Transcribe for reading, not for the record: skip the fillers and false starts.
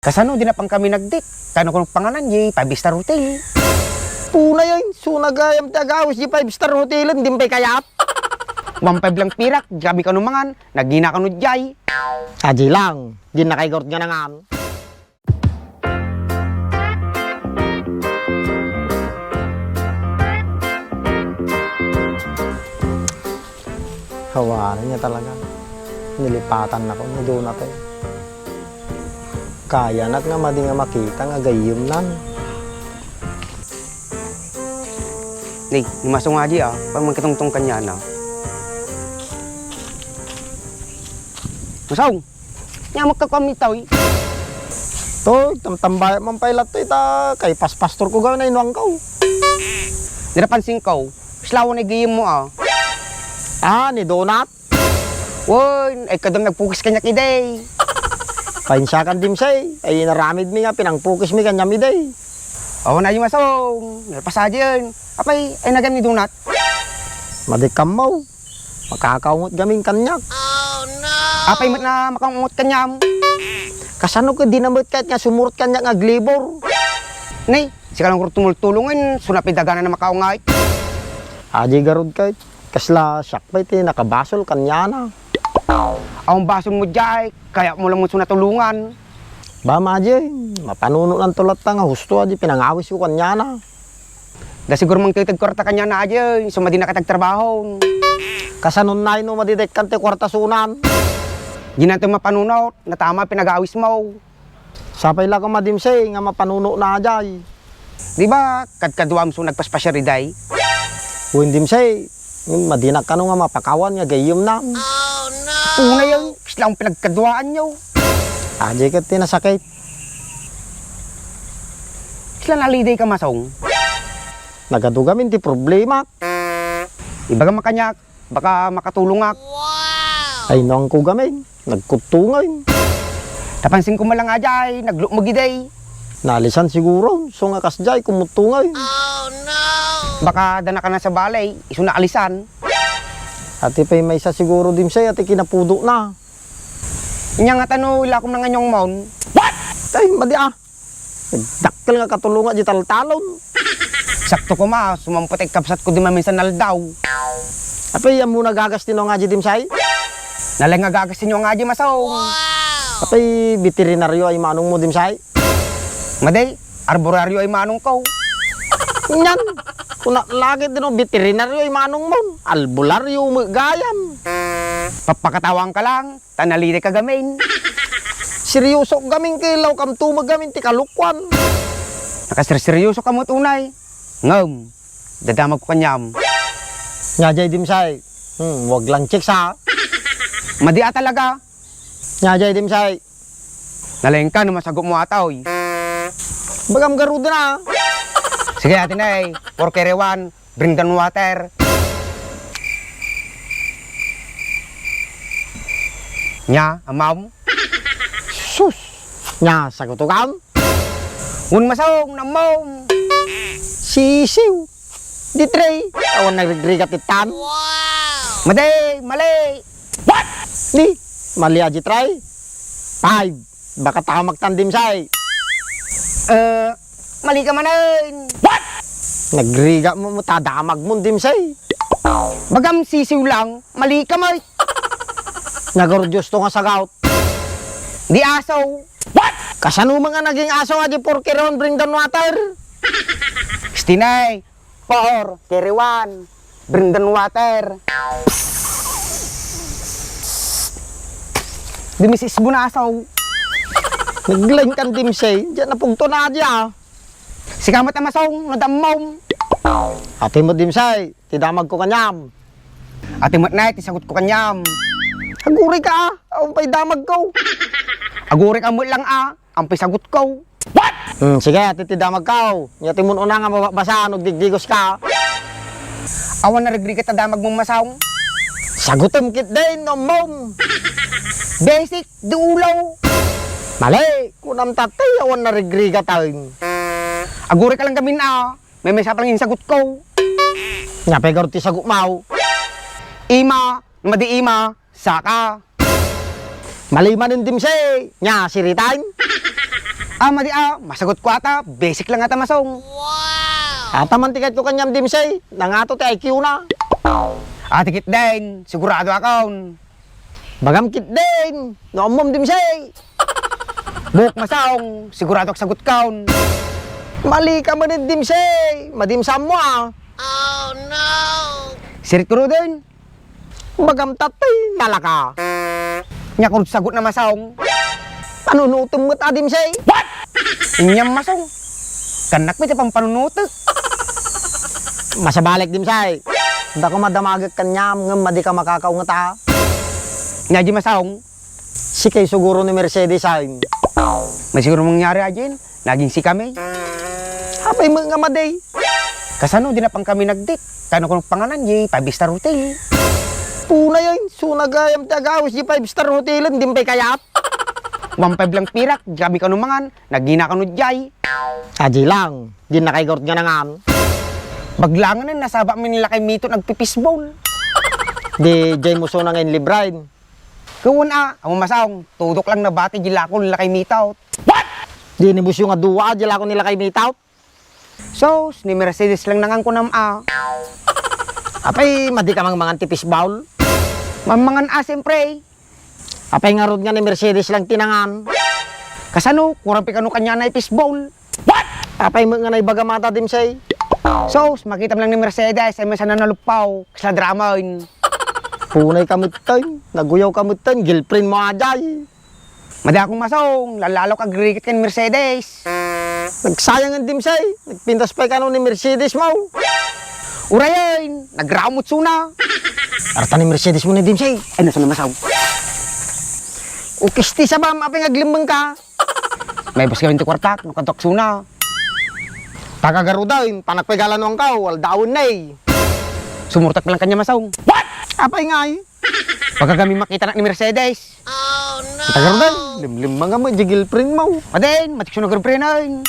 Kasano din na pang kami nagdik. Kano kung panganan di 5-star hotel. Puna yun, sunagayam tagawis di 5-star hotel, hindi pa kayat. 1.5 lang pirak, gabi ka numangan, nagina ka nudyay. Aji lang, di na kaigort nga nangan. Hawanan niya talaga. Nilipatan ako, doon na tayo. Kaya nak nga madi nga makita nga gayim nan. Nih, masong nga di pag magkitungtong kanya na. Masong, nga magkakamitaw eh. To, tamtambay man pailat to ita, kay paspastor ko gawin na inuang kau. Dinapansin ko, slawan ay gayim mo Ni Donut. Woy, ay kadang nagpukis kanya kiday. Painsakan dim say, ay naramid mi nga, pinangpukis mi kanya mi day. Oo na yung masong, nalpasadya yun. Apay, ay nagan ni Donut. Madikam mo, makakaungot gaming kanyak. Apay mat na makangungot kanyam. Kasano ka dinamit kahit nga sumurot kanya nga glibor. Nay, si kalang tumultulungin, sunapin dagana na makaungay. Aji garod kahit, kasla sakpay ti nakabasol kanya na. Ang basong mo dyan, kaya mo lang mo sunatulungan. Ba maji, mapanuno ng tulat nga husto aji pinangawis ko kanya na. Da siguro mang titagkwarta kanya na aja, sumadi na katagtrabaho. Kasanon na ino madidek kante kwartasunan. Di natin mapanunaw, na tama pinag-awis mo. Sapay lang ka madimsay nga mapanuno na ajay. Di ba, kadkadwam so nagpaspasya riday? Huwin dimsay, madinak ka nga mapakawan nga gayim na. Una yun, islang pinagkadwaan nyo. Aji ka tinasakit. Islang naliday ka masong. Nagadugamin ti problema. Ibaga makanyak, baka makatulungak. Ay noang ko gamin, nagkutungay. Napansin ko malang ajay, naglukmagiday. Nalisan siguro, so nga kasjay kumutungay. Baka dana ka na sa balay, iso na alisan. Ati pa'y may isa siguro dimsay, ati kinapudo na. Inya nga tano, ila akong nanganyong maun. Ay, madi Nagdakkel nga katulungan di taltalon. Sakto ko sumampot ay kapsat ko di maminsan naldaw. Apay, yan muna gagastin nga di dimsay. Nalang nga gagasin nyo nga di masong. Apay, veterinaryo ay manong mo dimsay. Maday, arboraryo ay manong ko. Yan, kuna lagi din o veterinaryo ay manong mo. Albularyo gayam. Papakatawang ka lang, tanaliri ka gamin. Seryoso gaming kilaw kam tumag gamin ti kalukwan. Nakasirseryoso ka mo tunay. Ngam, dadamag ko kanyam. Nyajay dimsay, wag lang check sa. Madia talaga. Nyajay dimsay, Nalaing ka na masagot mo ataw. bagam garuda na. Sige atin ay, porkerewan, bring down water. Nya, amam. Sus, nya sagutugam. Un masong, namom. Sisiw. Di tray. Awan nagrigat itan. Maday, mali. Di, mali aji try. 5. Baka tamak tandim say. Mali ka manin. Nagriga mo tadamag mo dim say. Bagam sisiw lang, mali ka may. Nagarodyos to nga sagout. Di asaw. Kasano mga naging aso aji porkeron bring down water. Stinay, porkerewan, bring down water. Dimisis mo na asaw. Naglain kan dim say. Diyan na pugto na aji Sikamat na masong, nadamom. Ate mo dim say. Tidamag ko kanyam. Ate mat na, tisagot ko kanyam. Haguri ka Awan pa'y damag ko. Agurik amot lang ang pisagot ko. Sige, ate tidamag ka. Nyati mo una nga mabasa, digdigos ka. Awan na regri kita damag mong masawng. Sagutom kit din, no mom. Basic, duulaw. Mali, kunam tatay, awan na regriga tayo. Agurik ka lang gamin may mesa pa lang yung sagot ko. Nga pegar ti sagot mau. Ima, madi ima, saka. Mali manin dim say. Nya, siritain. Madi masagot ko ata, basic lang ata masong. Ataman tikat ko kanyam dimsay, nangato ti IQ na. Tikit din, sigurado akon. Bagam kit din, noomom dimsay. Buhok masong, sigurado ak sagot kaon. Mali ka man dimsay, madimsam mo Sirit ko ro din. Bagam tatay, nalaka. Nya ko sagot na masong. Panunutom mo ta dimsay. Inyam masong. Kanak mi pang panunuto. Masabalik dimsay. Da ko madamagak kanyam, ngem madi ka makakaungata. Nya di masong. Si kay siguro ni Mercedes ay. May siguro mangyari ajin. Naging si kami. Apay mo nga maday. Kasano di na pang kami nagdate. Kano ko panganan yi 5-star hotel. Puna yun, sunagayam tagawas di 5-star hotel, hindi pa'y kayat. 1.5 lang pirak, di kami kanumangan. Nagina kanu jay. Aji lang, di na kay gort nga nangan. Baglangan na nasaba mi nila kay Mito nagpipisbol. Di jay mo so na ngayon librain. Kawon amo masawng, tudok lang na bati gila ko nila kay Mito. Di ni busyo nga duwa, di lang ko nila kay mitaw. So, ni Mercedes lang nangan ko nam Apay, madi ka mang mga tipis baul. Mamangan siyempre. Apay nga rod nga ni Mercedes lang tinangan. Kasano, kurang pi kanu kanya na ipisbol. Apay mo nga na ibagamata dimsay. So, makita mo lang ni Mercedes ay masana nalupaw, kasla drama yun. Punay kamit tayo, naguyaw kamit tayo, girlfriend mo ajay. Madi akong masong, lalalo kag rikit kay Mercedes. Nagsayang ang dimsay, nagpintas pa ka ni Mercedes mo. Urayan, nagramot suna. Arta ni Mercedes mo ni dimsay. Ay, nasa na masaw. Ukisti sa bam, apay ngaglimbang ka. May bas kami kwartak, nakatok suna. Tagagarudaw, panagpagalan mo ang kaw, waldawin na Sumurtak pa lang kanya masaw. Apay nga Pagka kami makita na ni Mercedes. Tagagarudaw, limlim mga mo, di girlfriend mo. Padin, matik siya nag-girlfriend.